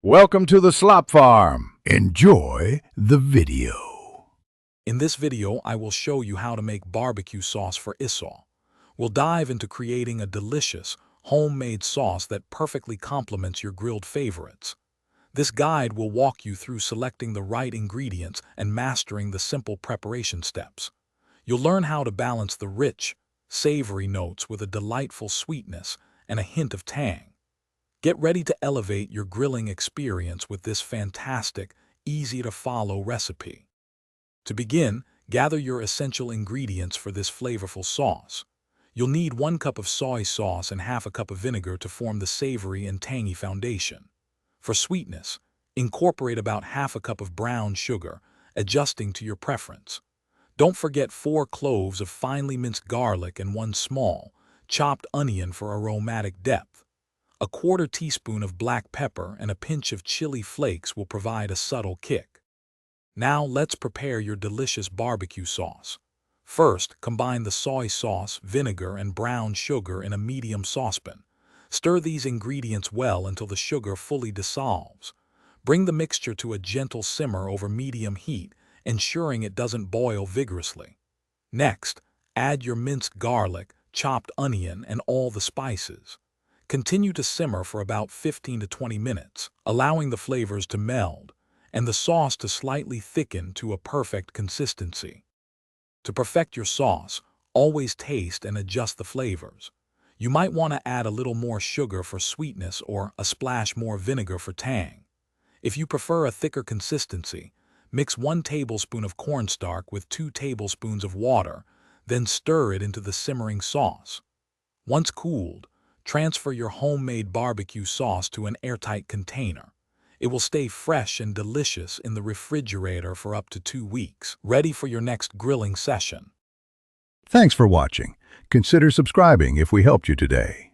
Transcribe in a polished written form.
Welcome to the Slop Farm. Enjoy the video. In this video, I will show you how to make barbecue sauce for Isaw. We'll dive into creating a delicious, homemade sauce that perfectly complements your grilled favorites. This guide will walk you through selecting the right ingredients and mastering the simple preparation steps. You'll learn how to balance the rich, savory notes with a delightful sweetness and a hint of tang. Get ready to elevate your grilling experience with this fantastic, easy-to-follow recipe. To begin, gather your essential ingredients for this flavorful sauce. You'll need 1 cup of soy sauce and half a cup of vinegar to form the savory and tangy foundation. For sweetness, incorporate about half a cup of brown sugar, adjusting to your preference. Don't forget 4 cloves of finely minced garlic and 1 small, chopped onion for aromatic depth. A 1/4 teaspoon of black pepper and a pinch of chili flakes will provide a subtle kick. Now let's prepare your delicious barbecue sauce. First, combine the soy sauce, vinegar, and brown sugar in a medium saucepan. Stir these ingredients well until the sugar fully dissolves. Bring the mixture to a gentle simmer over medium heat, ensuring it doesn't boil vigorously. Next, add your minced garlic, chopped onion, and all the spices. Continue to simmer for about 15 to 20 minutes, allowing the flavors to meld and the sauce to slightly thicken to a perfect consistency. To perfect your sauce, always taste and adjust the flavors. You might want to add a little more sugar for sweetness or a splash more vinegar for tang. If you prefer a thicker consistency, mix 1 tablespoon of cornstarch with 2 tablespoons of water, then stir it into the simmering sauce. Once cooled, transfer your homemade barbecue sauce to an airtight container. It will stay fresh and delicious in the refrigerator for up to 2 weeks, ready for your next grilling session. Thanks for watching. Consider subscribing if we helped you today.